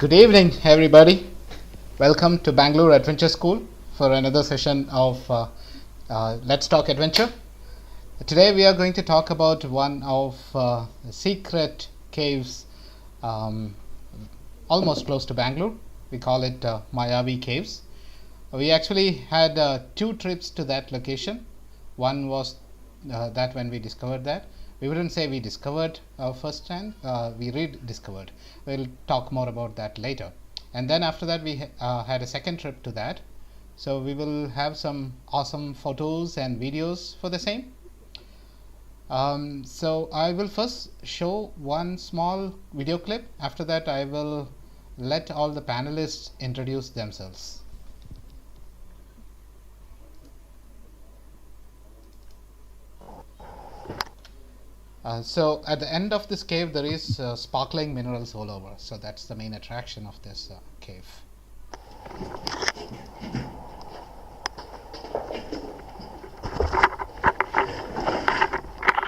Good evening, everybody. Welcome to Bangalore Adventure School for another session of Let's Talk Adventure. Today we are going to talk about one of the secret caves almost close to Bangalore. We call it Mayavi Caves. We actually had two trips to that location. One was that when we discovered that. We wouldn't say we discovered first time, we rediscovered. We'll talk more about that later. And then after that, we had a second trip to that. So we will have some awesome photos and videos for the same. So I will first show one small video clip. After that, I will let all the panelists introduce themselves. So at the end of this cave there is sparkling minerals all over, so that's the main attraction of this cave.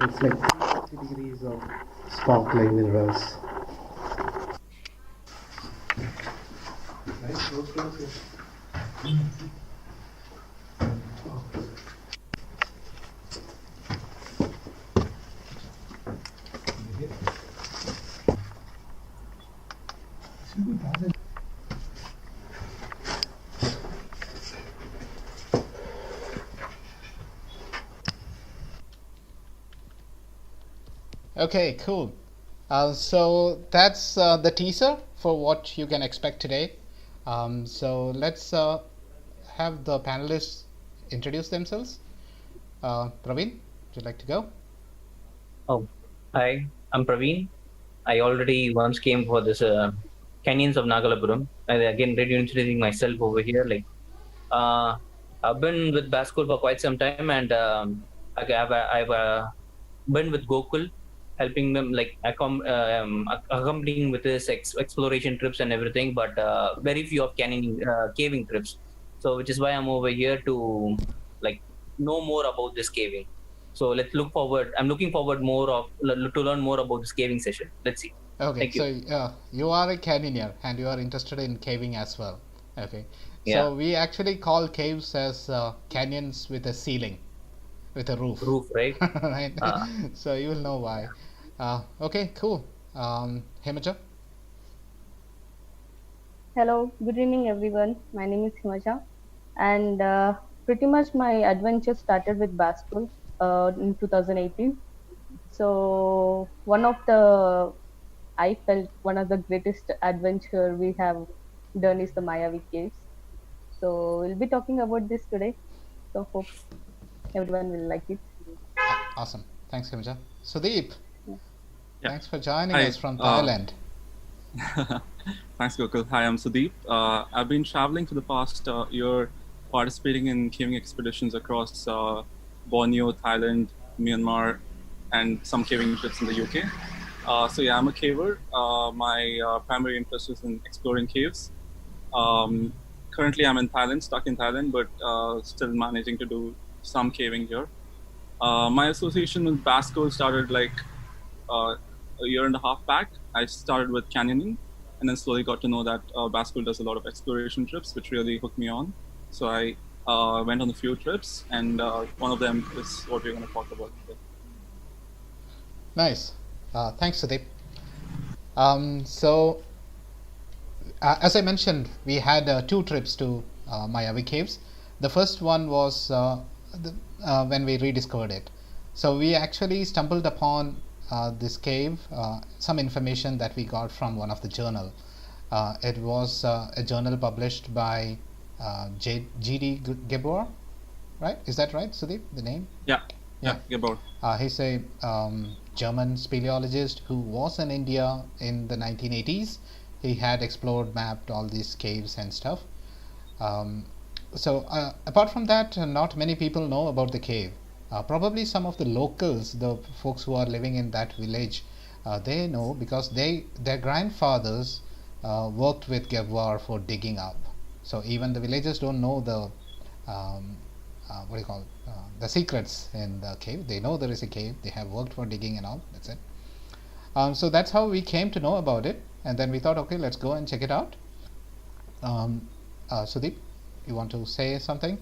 It's like 60 degrees of sparkling minerals. Okay, cool. So that's the teaser for what you can expect today. So let's have the panelists introduce themselves. Praveen, would you like to go? Oh, hi, I'm Praveen. I already once came for this Canyons of Nagalapuram. I again reintroducing myself over here. I've been with Basco for quite some time, and I've been with Gokul, helping them accompanying with this exploration trips and everything, but very few of canyoning, caving trips. So, which is why I'm over here to like know more about this caving. So let's look forward. I'm looking forward to learn more about this caving session. Let's see. Okay, Thank you. so you are a canyoneer and you are interested in caving as well. Okay, Yeah. so we actually call caves as canyons with a ceiling, with a roof. Roof, right? Right? So you will know why. Okay, cool. Himaja? Hello, good evening everyone. My name is Himaja, and pretty much my adventure started with Bastul in 2018. So I felt one of the greatest adventure we have done is the Mayavi Caves. So we'll be talking about this today. So hope everyone will like it. Awesome. Thanks, Himaja. Sudeep, Yeah. thanks for joining Hi. us from Thailand. Thanks, Gokul. Hi, I'm Sudeep. I've been traveling for the past year, participating in caving expeditions across Borneo, Thailand, Myanmar, and some caving trips in the UK. So yeah, I'm a caver. My primary interest is in exploring caves. Currently, I'm in Thailand, stuck in Thailand, but still managing to do some caving here. My association with Basco started a year and a half back. I started with canyoning, and then slowly got to know that Basco does a lot of exploration trips, which really hooked me on. So I went on a few trips, and one of them is what we're going to talk about today. Nice. Thanks, Sudeep. So, as I mentioned, we had two trips to Mayavi Caves. The first one was when we rediscovered it. So we actually stumbled upon this cave, some information that we got from one of the journal. It was a journal published by G.D. Gabor, right? Is that right, Sudeep, the name? Yeah, Gabor. He's a German speleologist who was in India in the 1980s. He had explored, mapped all these caves and stuff. So apart from that, not many people know about the cave. Probably some of the locals, the folks who are living in that village, they know because their grandfathers worked with Gabor for digging up. So even the villagers don't know the what do you call it? The secrets in the cave. They know there is a cave. They have worked for digging and all. That's it. So that's how we came to know about it. and then we thought, okay, let's go and check it out. Sudeep, you want to say something?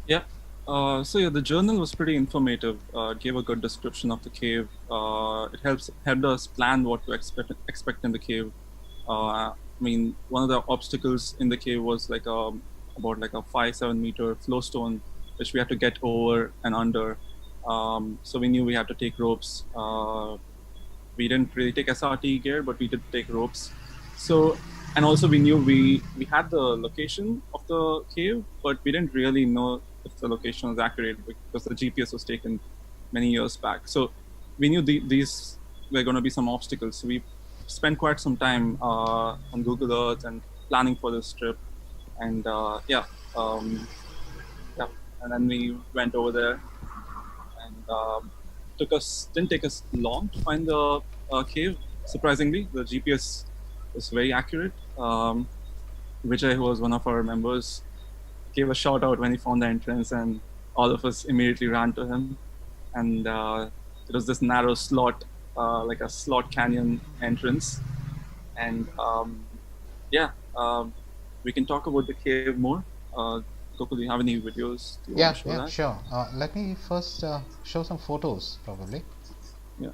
Yeah. So yeah, the journal was pretty informative. It gave a good description of the cave. It helped us plan what to expect in the cave. I mean, one of the obstacles in the cave was like about like a 5-7 meter flow stone, which we had to get over and under. So we knew we had to take ropes. We didn't really take SRT gear, but we did take ropes. So, and also we knew we had the location of the cave, but we didn't really know if the location was accurate because the GPS was taken many years back. So we knew these were going to be some obstacles. So we spent quite some time on Google Earth and planning for this trip. And yeah, and then we went over there, and didn't take us long to find the cave. Surprisingly, the GPS was very accurate. Vijay, who was one of our members, gave a shout out when he found the entrance, and all of us immediately ran to him. And it was this narrow slot, like a slot canyon entrance. And yeah, we can talk about the cave more. Gokul, do you have any videos? Do you want to show that? Sure. Let me first show some photos, probably. Yeah.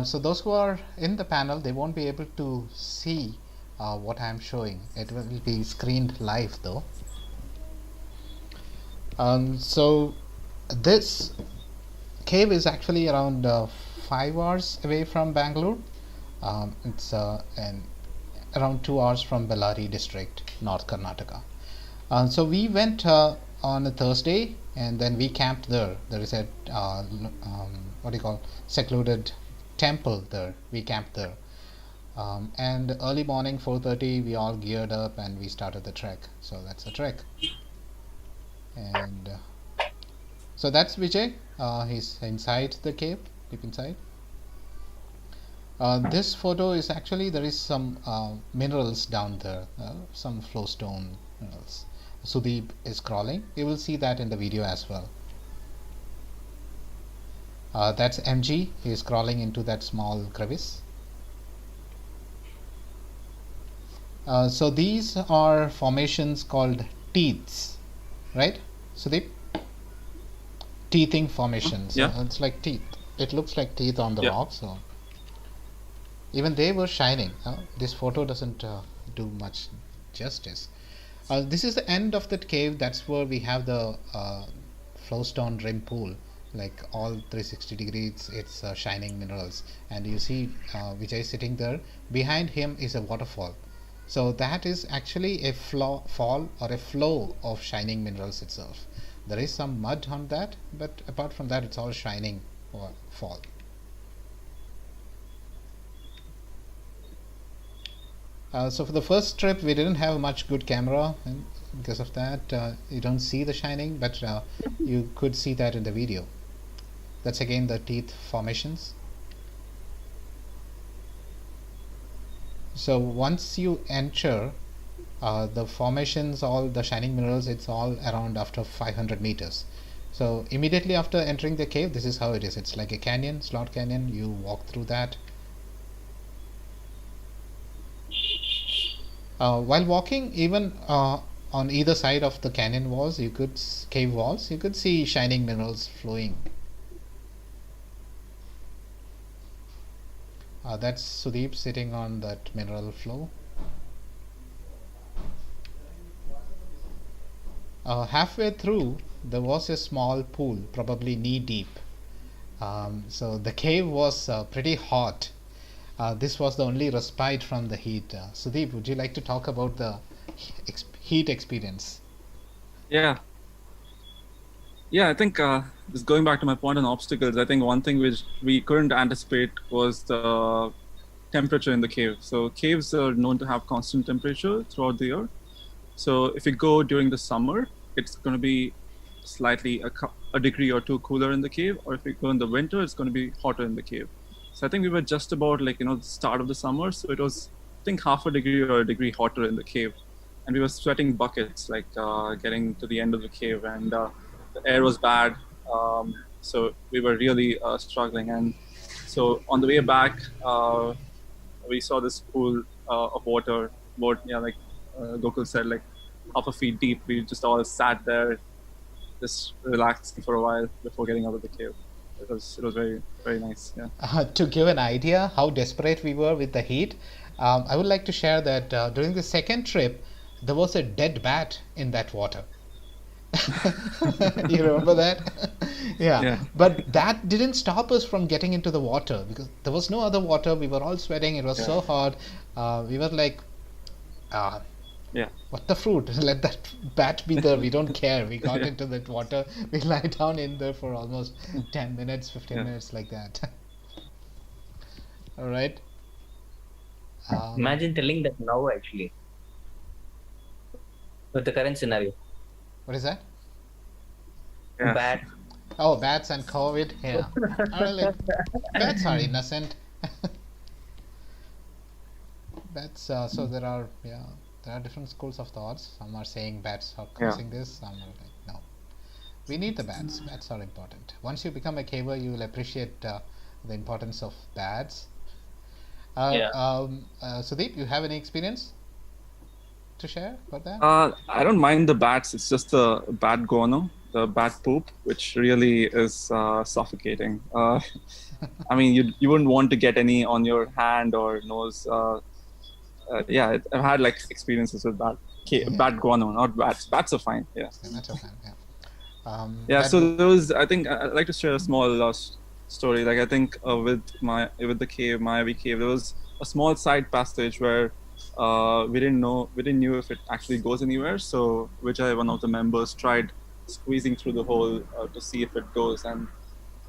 So those who are in the panel, they won't be able to see what I'm showing. It will be screened live though. So this cave is actually around 5 hours away from Bangalore. It's around 2 hours from Bellary district, North Karnataka. So we went on a Thursday, and then we camped there. There is a secluded temple there. We camped there, and early morning 4:30 we all geared up and we started the trek. So that's the trek. And so that's Vijay. He's inside the cave, deep inside. This photo is actually, there is some minerals down there, some flowstone minerals. Sudeep is crawling. You will see that in the video as well. That's MG. He is crawling into that small crevice. So these are formations called teeths, right, Sudeep? Teething formations. Yeah. It's like teeth. It looks like teeth on the Yeah. rock. So even they were shining. This photo doesn't do much justice. This is the end of that cave. That's where we have the flowstone rim pool, like all 360 degrees. It's shining minerals, and you see Vijay sitting there. Behind him is a waterfall. So that is actually a fall or a flow of shining minerals itself. There is some mud on that, but apart from that, it's all shining or fall. So for the first trip, we didn't have much good camera, and because of that, you don't see the shining, but you could see that in the video. That's again the teeth formations. So once you enter the formations, all the shining minerals, it's all around after 500 meters. So immediately after entering the cave, this is how it is. It's like a canyon, slot canyon. You walk through that. While walking, even on either side of the canyon walls, cave walls, you could see shining minerals flowing. That's Sudeep sitting on that mineral flow. Halfway through, there was a small pool, probably knee deep. So the cave was pretty hot. This was the only respite from the heat. Sudeep, would you like to talk about the heat experience? Yeah, I think just going back to my point on obstacles, I think one thing which we couldn't anticipate was the temperature in the cave. So caves are known to have constant temperature throughout the year. So if you go during the summer, it's going to be slightly a degree or two cooler in the cave, or if you go in the winter, it's going to be hotter in the cave. So I think we were just about the start of the summer, so it was, I think, half a degree or a degree hotter in the cave, and we were sweating buckets getting to the end of the cave. And the air was bad, so we were really struggling. And so on the way back, we saw this pool of water, like Gokul said, like half a feet deep. We just all sat there, just relaxing for a while before getting out of the cave. It was very, very nice. Yeah. To give an idea how desperate we were with the heat, I would like to share that during the second trip, there was a dead bat in that water. You remember that? Yeah. But that didn't stop us from getting into the water because there was no other water. We were all sweating. It was so hot. We were like, what the fruit? Let that bat be there. We don't care. We got into that water. We lie down in there for almost 10 minutes, 15 minutes like that. All right. Imagine telling that now, actually, with the current scenario. What is that? Bat. Oh, bats and COVID. Yeah. Like, bats are innocent. Bats. So there are different schools of thoughts. Some are saying bats are causing this. Some are like, no. We need the bats. Bats are important. Once you become a caver, you will appreciate the importance of bats. Sudeep, you have any experience to share about that? I don't mind the bats. It's just the bat guano, the bat poop, which really is suffocating. I mean, you wouldn't want to get any on your hand or nose. I've had like experiences with bat guano, not bats. Bats are fine. Yeah. Bats are fine. So there was. I think I'd like to share a small story. Like I think with the cave, Mayavi Cave, there was a small side passage where we didn't know if it actually goes anywhere. So one of the members tried squeezing through the hole to see if it goes, and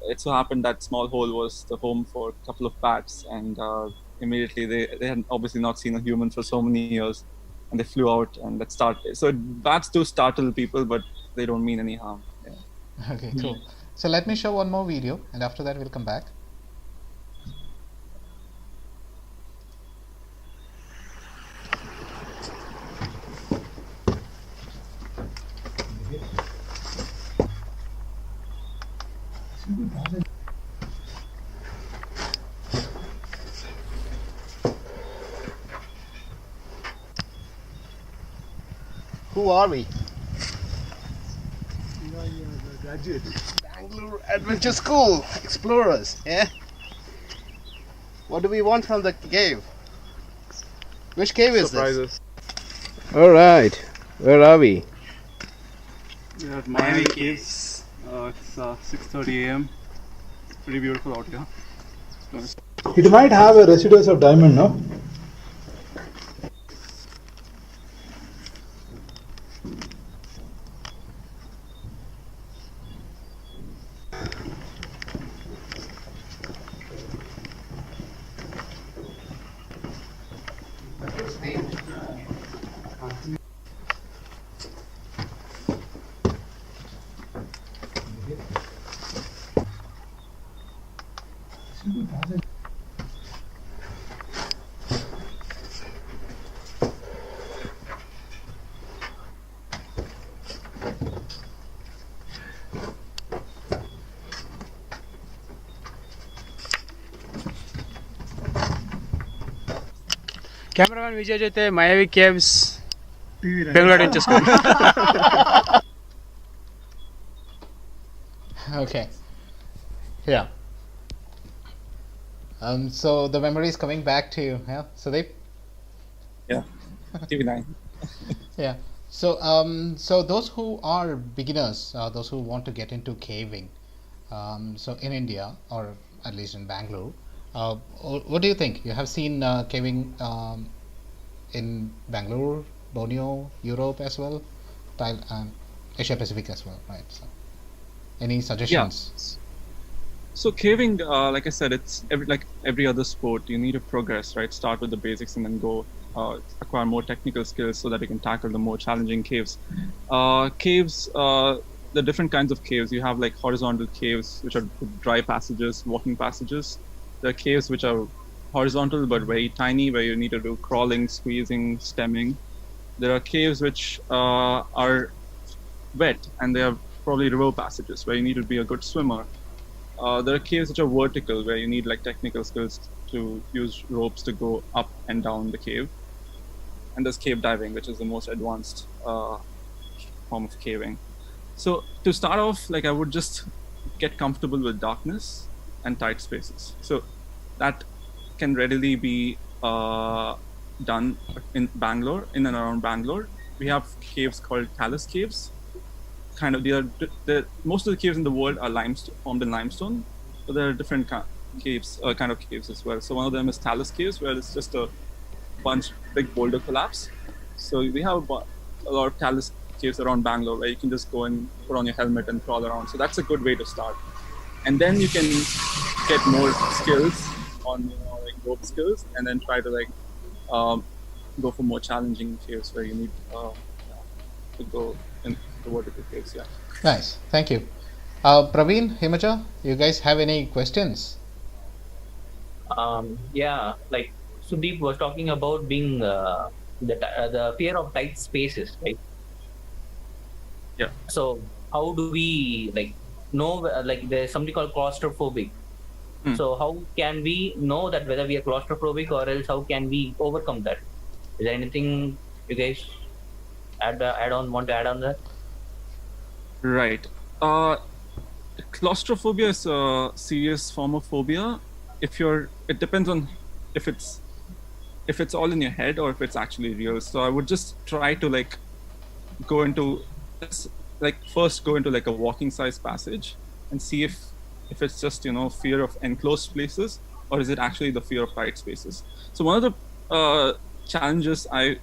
it so happened that small hole was the home for a couple of bats, and immediately they had obviously not seen a human for so many years, and they flew out and that started. So bats do startle people, but they don't mean any harm. Yeah. Okay, cool. So let me show one more video, and after that we'll come back. Who are we? Graduates. Bangalore Adventure School explorers. Yeah. What do we want from the cave? Which cave is this? All right. Where are we? We're at Mayavi Caves. It's 6:30 a.m. It's pretty beautiful out here. It might have a residues of diamond, no? Cameraman Vijay jete Mayavi Caves, Bangalore Adventure School. Okay. Yeah. So the memory is coming back to you, yeah, Sudeep? Yeah. TV9. Yeah. So so those who are beginners, those who want to get into caving, so in India or at least in Bangalore, what do you think? You have seen caving in Bangalore, Borneo, Europe as well, Asia Pacific as well, right? So, any suggestions? Yeah. So caving, like I said, it's every other sport. You need to progress, right? Start with the basics and then go acquire more technical skills so that you can tackle the more challenging caves. The different kinds of caves. You have like horizontal caves, which are dry passages, walking passages. There are caves which are horizontal but very tiny, where you need to do crawling, squeezing, stemming. There are caves which are wet and they are probably river passages where you need to be a good swimmer. There are caves which are vertical where you need like technical skills to use ropes to go up and down the cave. And there's cave diving, which is the most advanced form of caving. So to start off, like I would just get comfortable with darkness and tight spaces. So that can readily be done in Bangalore, in and around Bangalore. We have caves called talus caves. Kind of, most of the caves in the world are formed in limestone, but there are different caves as well. So one of them is talus caves, where it's just a big boulder collapse. So we have a lot of talus caves around Bangalore where you can just go and put on your helmet and crawl around. So that's a good way to start. And then you can get more skills on like rope skills, and then try to go for more challenging caves where you need to go in the vertical caves. Yeah. Nice, thank you. Praveen, Himaja, you guys have any questions? Yeah, like Sudeep was talking about being the fear of tight spaces, right? Yeah. So how do we know, like there's something called claustrophobic. So how can we know that whether we are claustrophobic, or else how can we overcome that? Is there anything you guys want to add on that? Right. Claustrophobia is a serious form of phobia. It depends on if it's all in your head or if it's actually real. So I would just try to first go into like a walking size passage and see if it's just fear of enclosed places, or is it actually the fear of tight spaces. So one of the challenges I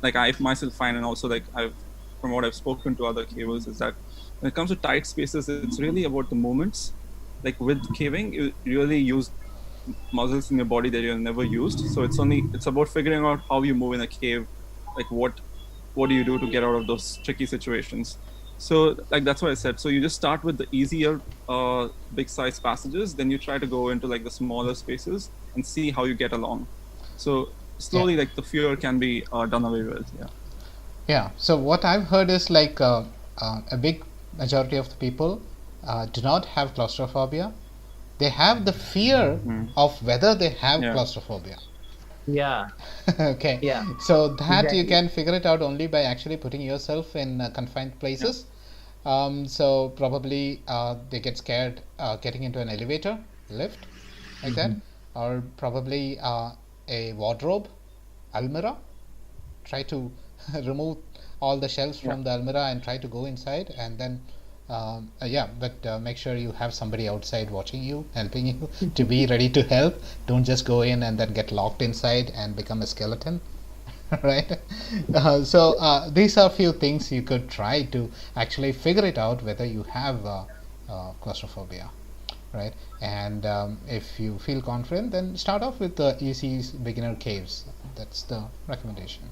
myself find, and also from what I've spoken to other cavers, is that when it comes to tight spaces, it's really about the movements. Like with caving, you really use muscles in your body that you've never used. So it's about figuring out how you move in a cave, like what do you do to get out of those tricky situations. So that's what I said. So you just start with the easier big size passages, then you try to go into like the smaller spaces and see how you get along. So slowly, like the fear can be done away with. Yeah. So what I've heard is like a big majority of the people do not have claustrophobia. They have the fear of whether they have claustrophobia. Yeah. Okay. Yeah. So that you can figure it out only by actually putting yourself in confined places. So probably they get scared getting into an elevator, lift, like that, or probably a wardrobe, almirah. Try to remove all the shelves from the almirah and try to go inside, and then but make sure you have somebody outside watching you, helping you to be ready to help. Don't just go in and then get locked inside and become a skeleton. Right. So these are a few things you could try to actually figure it out whether you have claustrophobia, right? And if you feel confident, then start off with the easy beginner caves. That's the recommendation.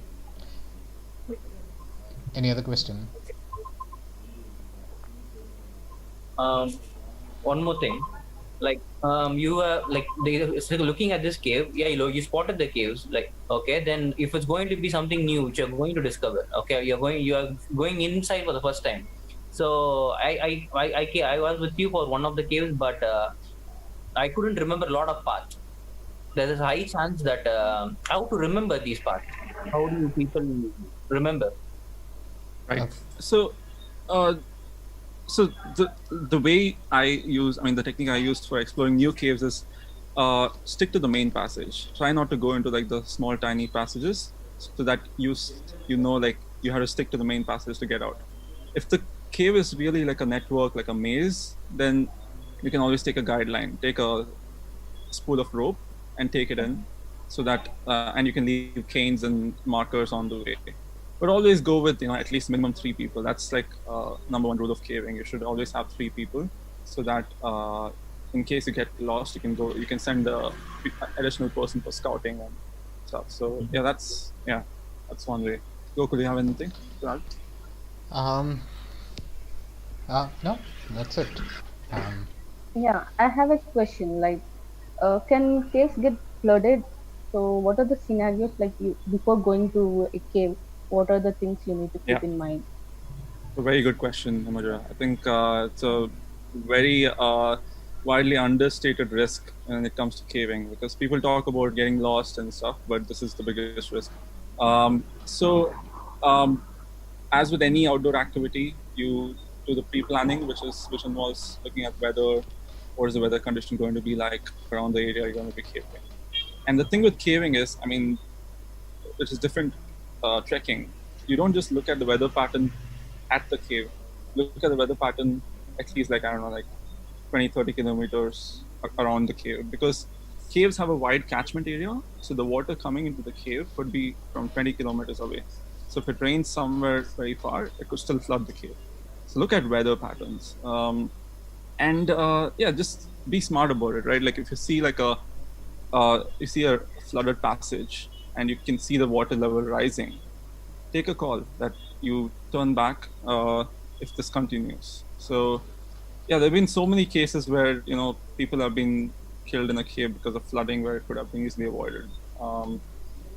Any other question? One more thing, you are looking at this cave. You spotted the caves. Okay, then if it's going to be something new which you're going to discover, okay, you are going inside for the first time. So I was with you for one of the caves, but I couldn't remember a lot of parts. There's a high chance that how to remember these parts. How do people remember? Right. So the way the technique I used for exploring new caves is stick to the main passage. Try not to go into like the small tiny passages, so that you have to stick to the main passage to get out. If the cave is really like a network, like a maze, then you can always take a guideline, take a spool of rope and take it in, so that and you can leave canes and markers on the way. But always go with at least minimum 3 people. That's like number one rule of caving. You should always have 3 people, so that in case you get lost, you can send the additional person for scouting and stuff. So that's one way. Gokul, do you have anything to add? No, that's it. Yeah, I have a question. Can caves get flooded? So, what are the scenarios before going to a cave? What are the things you need to keep in mind? A very good question, Himajra. I think it's a very widely understated risk when it comes to caving, because people talk about getting lost and stuff, but this is the biggest risk. So, as with any outdoor activity, you do the pre-planning, which involves looking at weather. What is the weather condition going to be like around the area you're going to be caving? And the thing with caving is, I mean, which is different trekking. You don't just look at the weather pattern at the cave. Look at the weather pattern at least like, I don't know, like 20, 30 kilometers around the cave, because caves have a wide catchment area. So the water coming into the cave could be from 20 kilometers away. So if it rains somewhere very far, it could still flood the cave. So look at weather patterns. Yeah, just be smart about it, right? Like if you see like you see a flooded passage and you can see the water level rising, take a call that you turn back if this continues. So yeah, there have been so many cases where people have been killed in a cave because of flooding where it could have been easily avoided.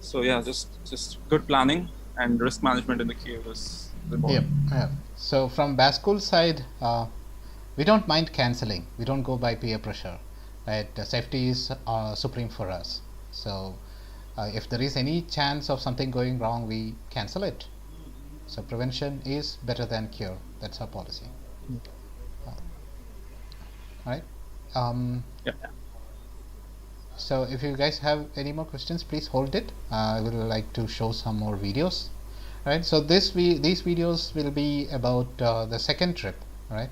So yeah, just good planning and risk management in the cave is important. Yeah. So from Bascool side, we don't mind cancelling. We don't go by peer pressure, right? Safety is supreme for us. So if there is any chance of something going wrong, we cancel it. So prevention is better than cure. That's our policy. All right. Yeah. So if you guys have any more questions, please hold it. I would like to show some more videos. All right. So these videos will be about the second trip. All right.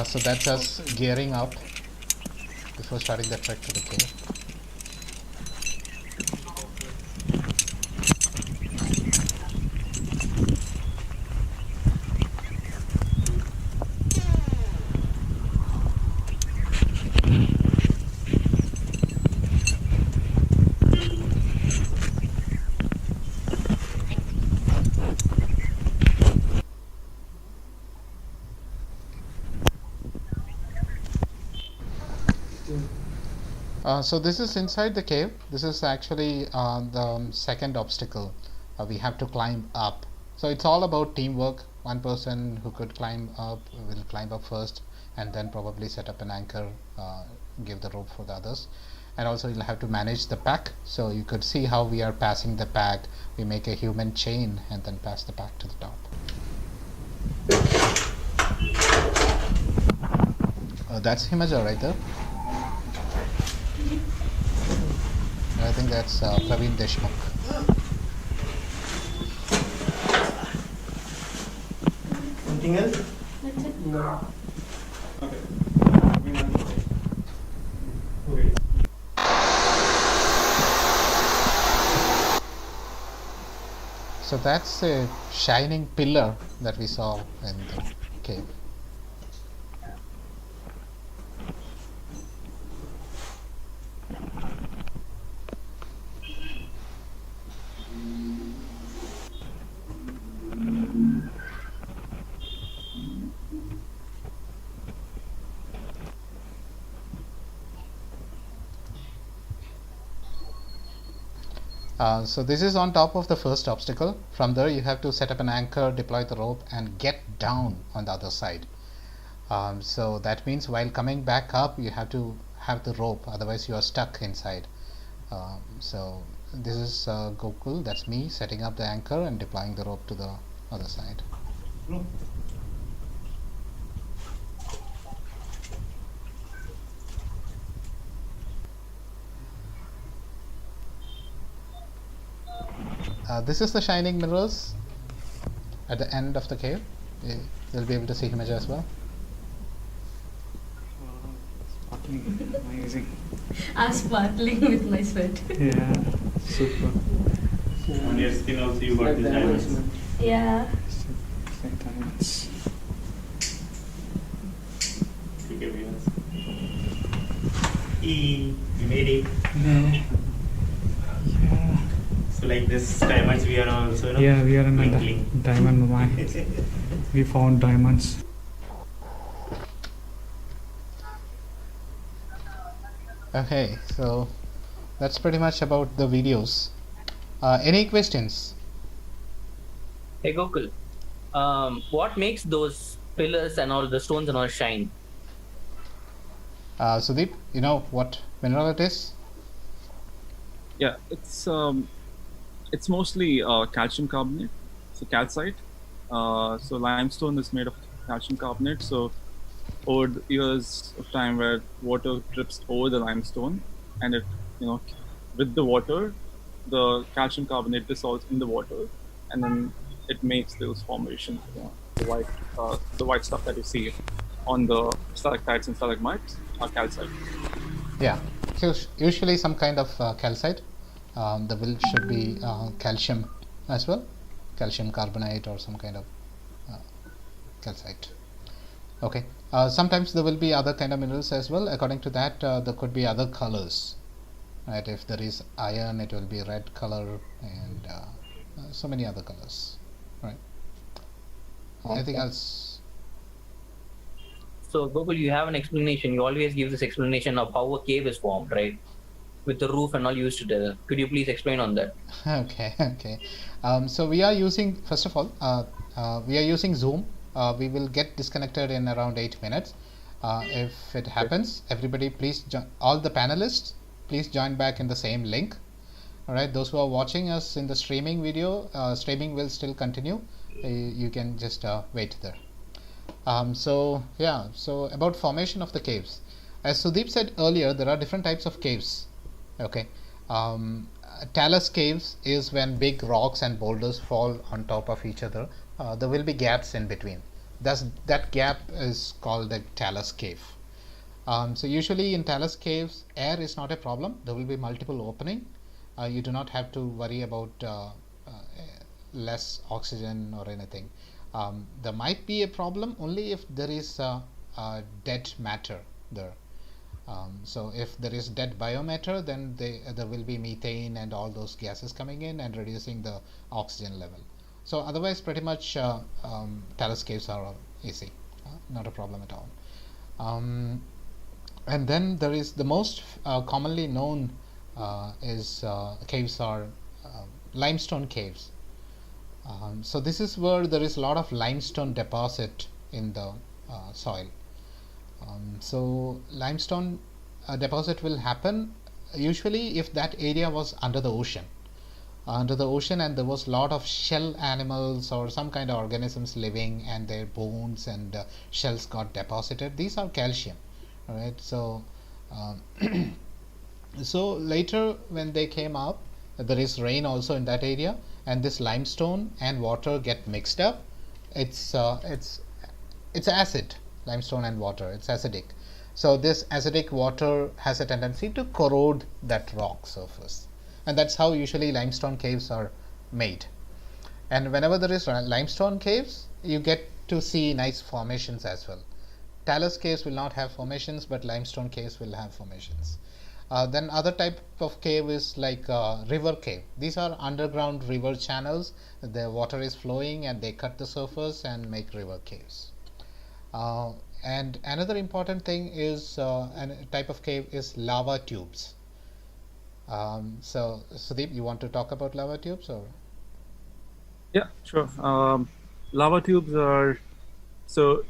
So that's us gearing up before starting the trek to the cave. So this is inside the cave. This is actually the second obstacle we have to climb up. So it's all about teamwork. One person who could climb up will climb up first and then probably set up an anchor, give the rope for the others. And also you'll have to manage the pack. So you could see how we are passing the pack. We make a human chain and then pass the pack to the top. That's Himaja right there. I think that's Praveen Deshmukh. Anything else? That's it. No. Okay. Okay. So that's a shining pillar that we saw in the cave. So this is on top of the first obstacle. From there you have to set up an anchor, deploy the rope and get down on the other side. So that means while coming back up you have to have the rope, otherwise you are stuck inside. So this is Gokul, that's me setting up the anchor and deploying the rope to the other side. This is the shining mirrors at the end of the cave. You'll be able to see Himaja as well. Amazing. I'm sparkling with my sweat. Yeah, super. On your skin also you got these diamonds. Yeah. Diamonds. Okay, viewers. You made it. No. Yeah. So like this diamonds we are also Yeah, we are in a twinkling. diamond mine. we found diamonds. Okay, so that's pretty much about the videos. Any questions? Hey Gokul, what makes those pillars and all the stones and all shine? Sudeep, you know what mineral it is? Yeah, it's mostly calcium carbonate, so calcite. So limestone is made of calcium carbonate. So over the years of time, where water drips over the limestone, and it, with the water, the calcium carbonate dissolves in the water, and then it makes those formations. The white stuff that you see on the stalactites and stalagmites are calcite. Yeah, so usually some kind of calcite. The will should be calcium as well, calcium carbonate or some kind of calcite. Okay, sometimes there will be other kind of minerals as well. According to that, there could be other colors, right? If there is iron, it will be red color, and so many other colors, right? Anything else? So Gokul, you have an explanation. You always give this explanation of how a cave is formed, right? With the roof and all used together. Could you please explain on that? Okay. So we are using, first of all, we are using Zoom. We will get disconnected in around 8 minutes. If it happens, everybody please join, all the panelists, please join back in the same link. All right, those who are watching us in the streaming video, streaming will still continue. You can just wait there. So about formation of the caves. As Sudeep said earlier, there are different types of caves. Okay, talus caves is when big rocks and boulders fall on top of each other. There will be gaps in between. That gap is called the talus cave. So usually in talus caves, air is not a problem. There will be multiple opening. You do not have to worry about less oxygen or anything. There might be a problem only if there is dead matter there. So if there is dead biomatter, then there will be methane and all those gases coming in and reducing the oxygen level. So otherwise, pretty much talus caves are easy, not a problem at all. And then there is the most commonly known caves are limestone caves. So this is where there is a lot of limestone deposit in the soil. So limestone deposit will happen usually if that area was under the ocean, and there was a lot of shell animals or some kind of organisms living, and their bones and shells got deposited. These are calcium, all right? So so later when they came up, there is rain also in that area, and this limestone and water get mixed up. It's acid. Limestone and water, it's acidic. So this acidic water has a tendency to corrode that rock surface, and that's how usually limestone caves are made. And whenever there is limestone caves, you get to see nice formations as well. Talus caves will not have formations, but limestone caves will have formations. Then other type of cave is like river cave. These are underground river channels. The water is flowing and they cut the surface and make river caves. And another important thing is a type of cave is lava tubes. So Sudeep, you want to talk about lava tubes or? Yeah, sure. Lava tubes are, so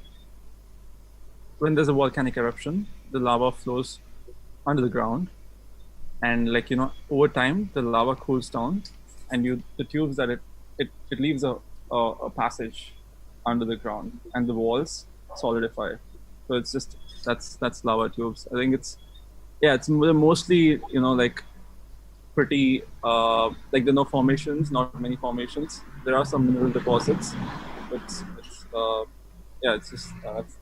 when there's a volcanic eruption, the lava flows under the ground, and over time the lava cools down, and the tubes that it leaves a passage under the ground, and the walls solidify. So it's just that's lava tubes. I think it's mostly pretty there are no formations, not many formations. There are some mineral deposits, but it's just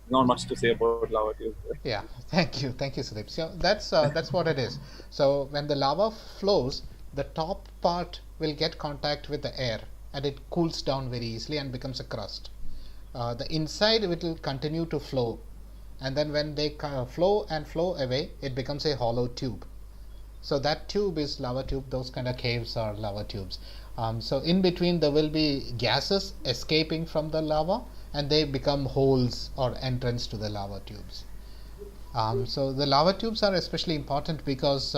not much to say about lava tubes. Yeah, thank you, Sudeep. So that's what it is. So when the lava flows, the top part will get contact with the air, and it cools down very easily and becomes a crust. The inside it will continue to flow, and then when they flow away, it becomes a hollow tube. So that tube is lava tube. Those kind of caves are lava tubes. So in between there will be gases escaping from the lava, and they become holes or entrance to the lava tubes. So the lava tubes are especially important because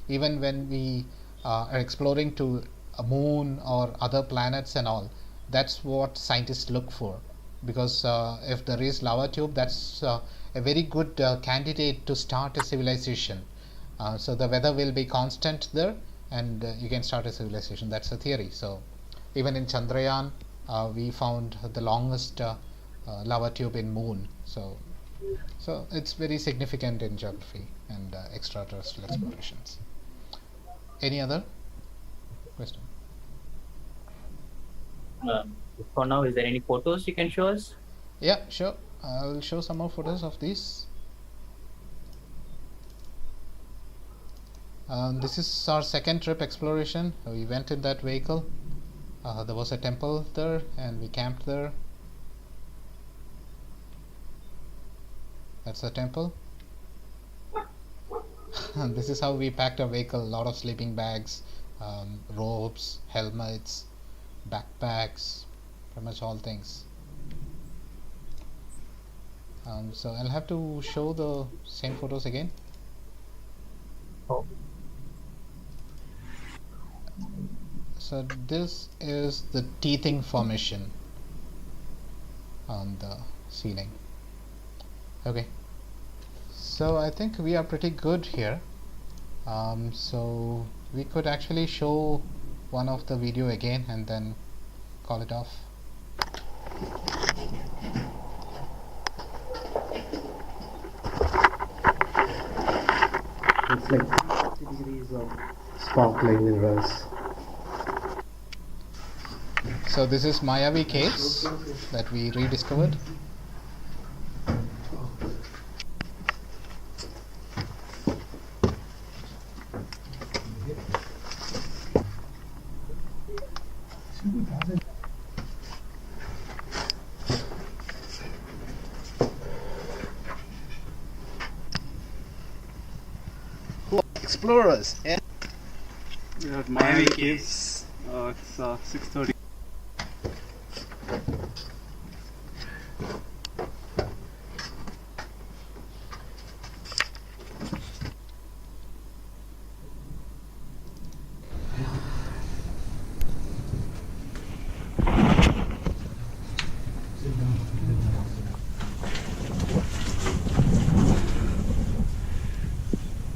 even when we are exploring to a moon or other planets and all, that's what scientists look for, because if there is lava tube, that's a very good candidate to start a civilization. So the weather will be constant there, and you can start a civilization. That's a theory. So even in Chandrayaan, we found the longest lava tube in moon. So it's very significant in geography and extraterrestrial explorations. Any other question? For now, is there any photos you can show us? Yeah, sure. I'll show some more photos of these. This is our second trip exploration. We went in that vehicle. There was a temple there, and we camped there. That's the temple. And this is how we packed our vehicle. A lot of sleeping bags, ropes, helmets, backpacks, pretty much all things. So I'll have to show the same photos again. Oh. So this is the teething formation on the ceiling. Okay, so I think we are pretty good here. So we could actually show one of the video again and then call it off. It's like 60 degrees of sparkling mirrors. So this is Mayavi Caves that we rediscovered. Explorers, yeah. We are at Mayavi Caves. It's 6:30.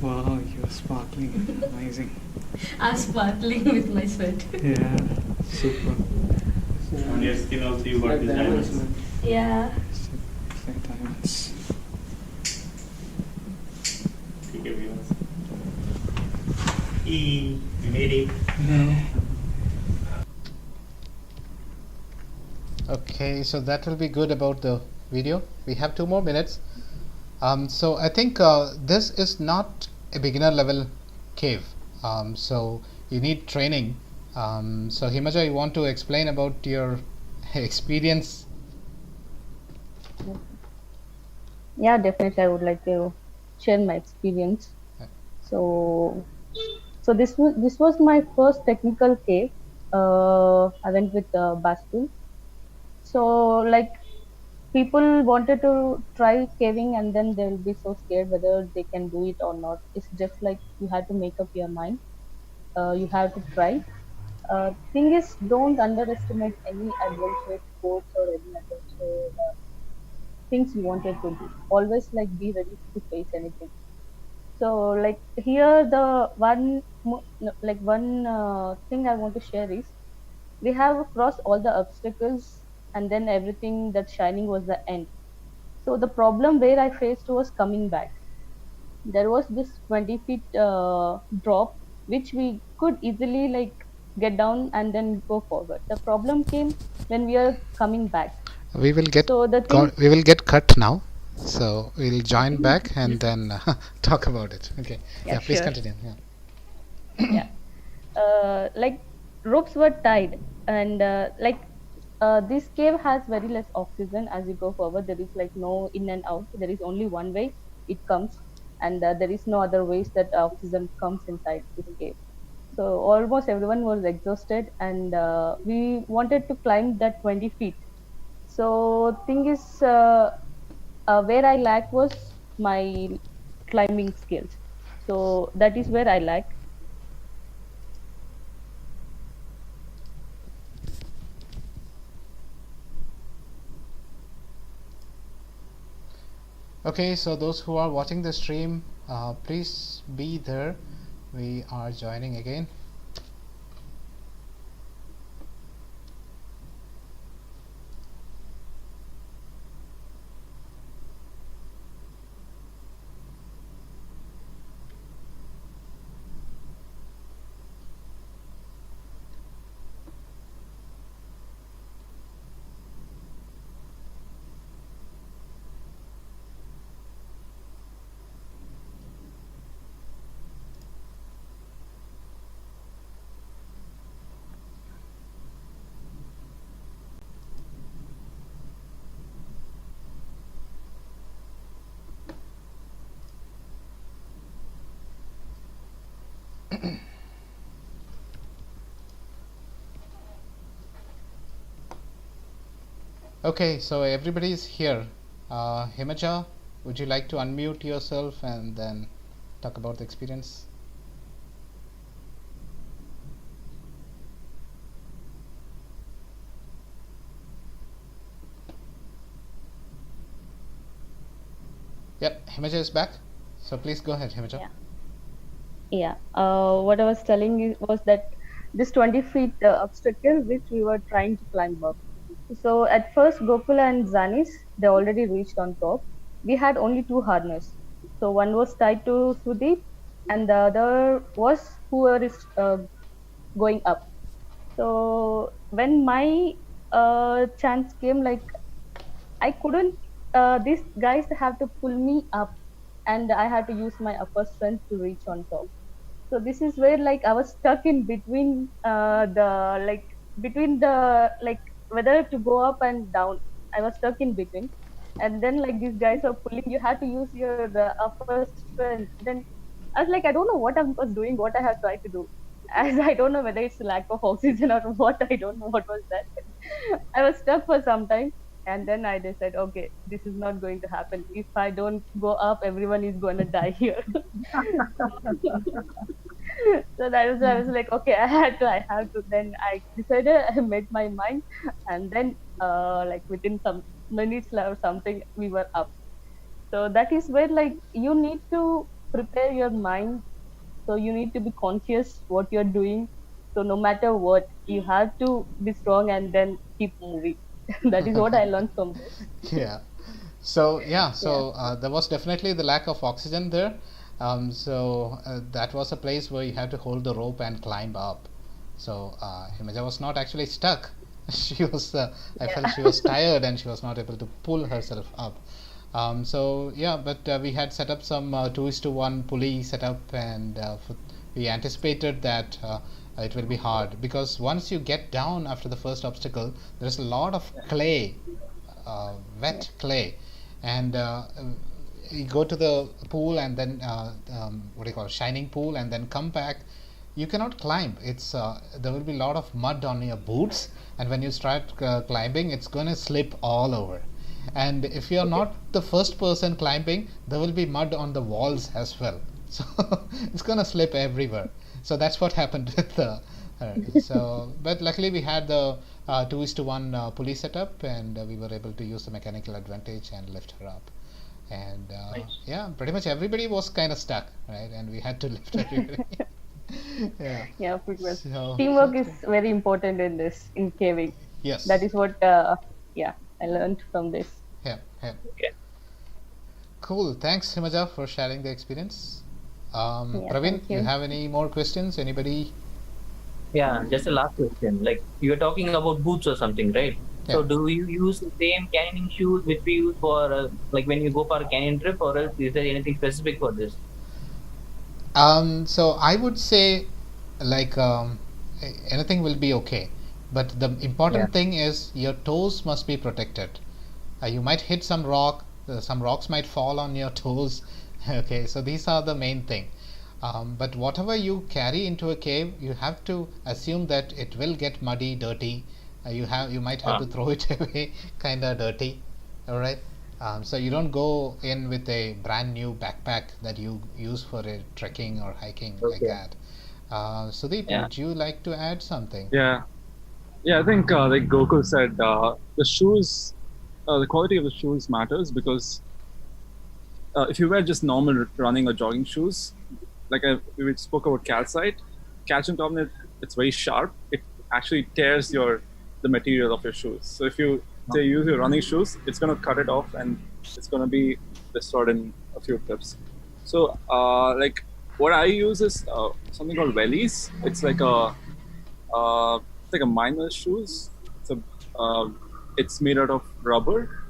Wow, you're sparkling. Amazing. I'm sparkling with my sweat. Yeah, super. On your skin also you got these diamonds. Yeah. Like diamonds. Okay, viewers. We made it. No. Okay, so that will be good about the video. We have 2 more minutes. So I think this is not a beginner level cave. So you need training. So Himaja, you want to explain about your experience? Yeah, definitely. I would like to share my experience. So this was my first technical cave. I went with Bastul. So like people wanted to try caving, and then they'll be so scared whether they can do it or not. It's just like you have to make up your mind. You have to try. Thing is, don't underestimate any adventure sports or any adventure things you wanted to do. Always like be ready to face anything. So like here the one thing I want to share is we have crossed all the obstacles, and then everything that shining was the end. So the problem where I faced was coming back. There was this 20 feet drop which we could easily like get down and then go forward. The problem came when we are coming back. We will get So the thing, we will get cut now. So we'll join back and then talk about it. Okay. Yeah, please sure. continue. Yeah. Yeah. Like ropes were tied, and this cave has very less oxygen. As you go forward, there is like no in and out. There is only one way it comes, and there is no other ways that oxygen comes inside this cave. So almost everyone was exhausted, and we wanted to climb that 20 feet. So thing is, where I lack was my climbing skills. So that is where I lack. Okay, so those who are watching the stream, please be there. We are joining again. Okay, so everybody is here. Himaja, would you like to unmute yourself and then talk about the experience? Yep, Himaja is back. So please go ahead, Himaja. Yeah. What I was telling you was that this 20 feet obstacle which we were trying to climb up. So at first, Gokul and Zanis, they already reached on top. We had only two harness. So one was tied to Sudeep, and the other was whoever is going up. So when my chance came, like I couldn't. These guys have to pull me up, and I had to use my upper strength to reach on top. So this is where like I was stuck in between like whether to go up and down. I was stuck in between, and then like these guys are pulling. You had to use your upper strength. Then I was like, I don't know what I was doing, what I have tried to do. As I don't know whether it's lack of oxygen or what. I don't know what was that. I was stuck for some time, and then I decided, okay, this is not going to happen. If I don't go up, everyone is going to die here. So that was I was like, okay, I have to. Then I decided, I made my mind, and then like within some minutes or something, we were up. So that is where like you need to prepare your mind. So you need to be conscious what you're doing. So no matter what, you have to be strong and then keep moving. That is what I learned from this. Yeah. There was definitely the lack of oxygen there. That was a place where you had to hold the rope and climb up. So Himaja was not actually stuck. She was. I felt she was tired and she was not able to pull herself up. We had set up some 2:1 pulley setup, and we anticipated that it will be hard because once you get down after the first obstacle, there is a lot of clay, wet clay, and you go to the pool and then what do you call it, shining pool, and then come back. You cannot climb. It's there will be a lot of mud on your boots, and when you start climbing, it's going to slip all over. And if you're not the first person climbing, there will be mud on the walls as well. So it's gonna slip everywhere. So that's what happened with her. But luckily we had the 2:1 pulley setup, and we were able to use the mechanical advantage and lift her up. And yeah, pretty much everybody was kind of stuck, right? And we had to lift everybody. Yeah, pretty much. Teamwork is very important in in caving. Yes. That is what I learned from this. Yeah. Cool. Thanks, Himaja, for sharing the experience. Praveen, you have any more questions? Anybody? Yeah, just a last question. Like you were talking about boots or something, right? Yeah. So do you use the same canyoning shoes which we use for like when you go for a canyon trip, or else is there anything specific for this? So I would say like anything will be okay, but the important thing is your toes must be protected. You might hit some rock, some rocks might fall on your toes. Okay, so these are the main thing. But whatever you carry into a cave, you have to assume that it will get muddy, dirty. You might have to throw it away, kind of dirty. All right. So you don't go in with a brand new backpack that you use for a trekking or hiking like that. Sudeep, would you like to add something? Yeah, I think like Gokul said, the shoes, the quality of the shoes matters because if you wear just normal running or jogging shoes, like we spoke about calcite, calcium carbonate, it's very sharp. It actually tears the material of your shoes. So if you say use your running shoes, it's going to cut it off and it's going to be destroyed in a few clips. So like what I use is something called wellies. It's like a miner's shoes. It's made out of rubber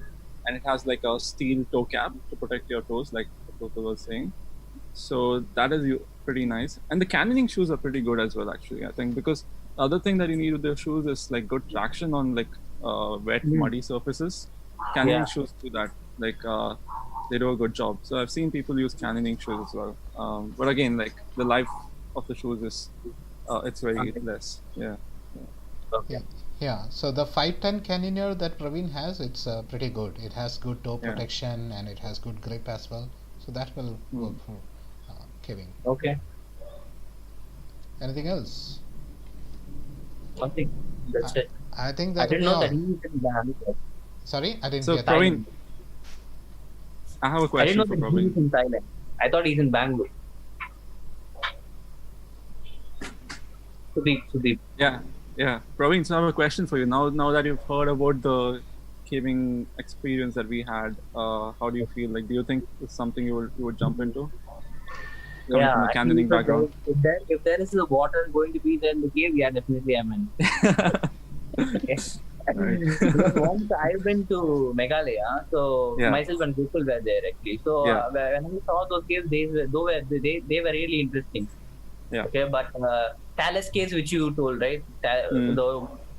and it has like a steel toe cap to protect your toes, like Gokul was saying. So that is pretty nice. And the canyoning shoes are pretty good as well, actually, I think, because the other thing that you need with the shoes is like good traction on like wet, muddy surfaces. Canyoning shoes do that. Like they do a good job. So I've seen people use canyoning shoes as well. But again, like the life of the shoes is it's very less. Yeah. So the 510 canyoneer that Praveen has, it's pretty good. It has good toe protection and it has good grip as well. So that will work for caving. Okay. Anything else? Nothing. That's it. I think that. I didn't know that he's in Bangalore. Sorry, I didn't hear that. Praveen, I have a question for Praveen. He's in Thailand. I thought he's in Bangalore. Sudeep. Yeah. Praveen, so I have a question for you. Now that you've heard about the caving experience that we had, how do you feel? Like, do you think it's something you would jump into? Coming from a canyoning background. If there is a water going to be there in the cave, yeah, definitely I'm in. Because once I've been to Meghalaya, so myself and Gokul were there actually. So when I saw those caves, they were really interesting. Yeah. Okay, but Talus caves, which you told, right?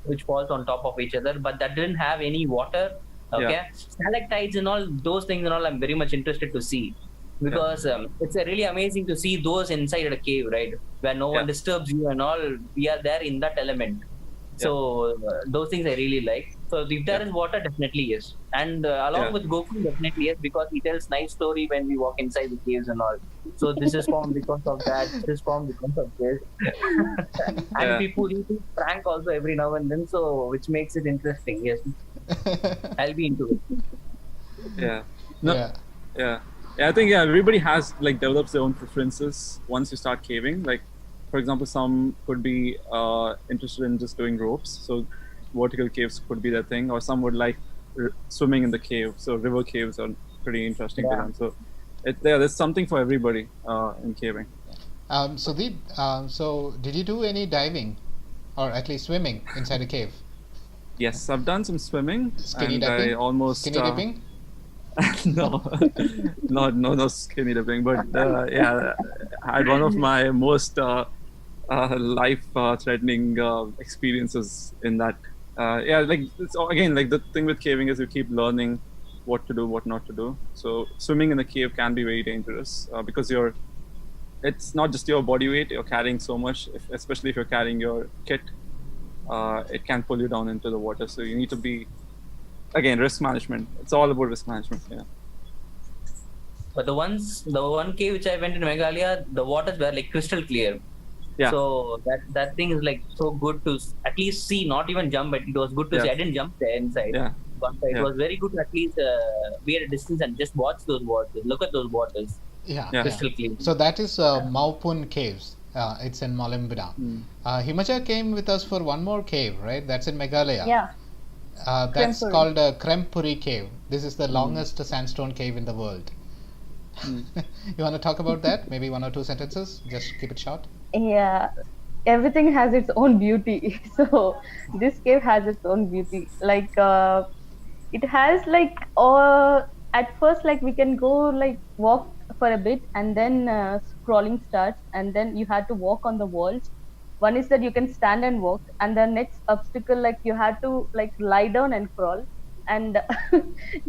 Which falls on top of each other, but that didn't have any water. Okay, stalactites and all those things and all, I'm very much interested to see. Because it's really amazing to see those inside a cave, right? Where no one disturbs you and all. We are there in that element. So those things I really like. So if there is water, definitely yes. And along with Gokul, definitely yes, because he tells nice story when we walk inside the caves and all. So this is formed because of that. This is formed because of this. And people do prank also every now and then, so which makes it interesting. Yes, I'll be into it. Yeah, I think everybody has like develops their own preferences once you start caving. Like, for example, some could be interested in just doing ropes, so vertical caves could be their thing, or some would like swimming in the cave. So river caves are pretty interesting to them. So there's something for everybody in caving. Sudeep, so did you do any diving, or at least swimming inside a cave? Yes, I've done some swimming. Skinny dipping? Skinny dipping? No, no skinny dipping. But I had one of my most life-threatening experiences in that. Like again, like the thing with caving is you keep learning what to do, what not to do. So swimming in a cave can be very dangerous because it's not just your body weight. You're carrying so much, especially if you're carrying your kit. It can pull you down into the water. So you need to be, again, risk management. It's all about risk management. Yeah. But the one cave which I went in Meghalaya, the waters were like crystal clear. Yeah. So that thing is like so good to at least see, not even jump, but it was good to see. I didn't jump there inside. Yeah. But it was very good to at least be at a distance and just watch those waters, look at those waters. Crystal clear. So that is Maupun Caves. It's in Malimbina. Himacha came with us for one more cave, right? That's in Meghalaya. Yeah. That's called Krempuri Cave. This is the longest sandstone cave in the world. You want to talk about that? Maybe 1 or 2 sentences? Just keep it short. Yeah. Everything has its own beauty. So this cave has its own beauty. Like it has like at first like we can go like walk for a bit and then crawling starts, and then you had to walk on the walls. One is that you can stand and walk, and the next obstacle like you had to like lie down and crawl, and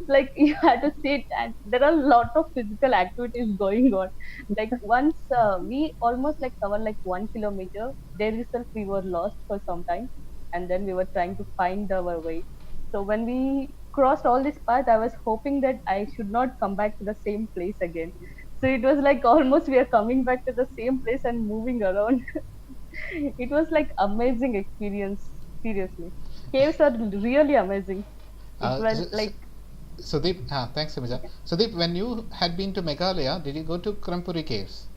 like you had to sit, and there are a lot of physical activities going on. Like once we almost like covered like 1 kilometer. There itself we were lost for some time. and then we were trying to find our way. So when we crossed all this path, I was hoping that I should not come back to the same place again. So it was like almost we are coming back to the same place and moving around. It was like amazing experience. Seriously, caves are really amazing. It was like Sudeep, thanks, Simija. Sudeep, when you had been to Meghalaya, did you go to Krampuri Caves?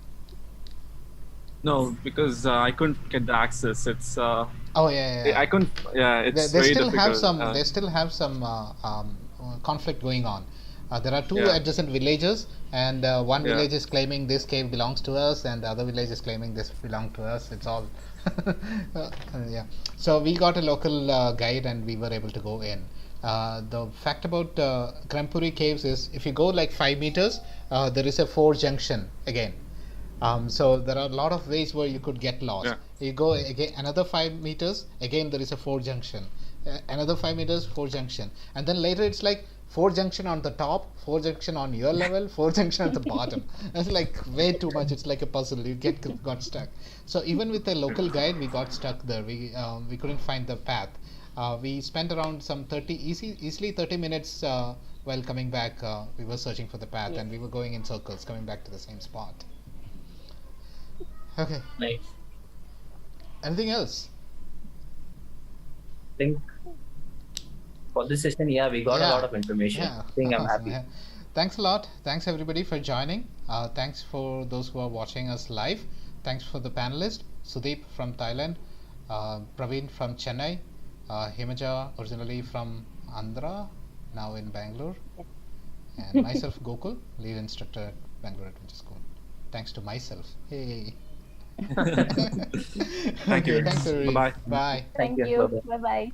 No, because I couldn't get the access. It's oh yeah. I couldn't. Yeah, it's they very still difficult. have some. They still have some conflict going on. There are two adjacent villages, and one village is claiming this cave belongs to us, and the other village is claiming this belongs to us. It's all yeah. So we got a local guide, and we were able to go in. The fact about Krampuri Caves is, if you go like 5 meters, there is a 4 junction again. So there are a lot of ways where you could get lost. You go again another 5 meters, again there is a 4 junction. Another 5 meters, 4 junction, and then later it's like 4 junction on the top, 4 junction on your level, 4 junction at the bottom. That's like way too much. It's like a puzzle. You got stuck. So even with a local guide, we got stuck there. We couldn't find the path. We spent around some easily 30 minutes while coming back. We were searching for the path, and we were going in circles, coming back to the same spot. Okay. Nice. Anything else? I think for this session, we got a lot of information. I think I'm happy. Thanks a lot. Thanks everybody for joining. Thanks for those who are watching us live. Thanks for the panelists, Sudeep from Thailand, Praveen from Chennai, Himaja originally from Andhra, now in Bangalore, and myself, Gokul, lead instructor at Bangalore Adventure School. Thanks to myself. Hey. Thank you. Thanks, Bye-bye. Bye. Thank you. Bye-bye.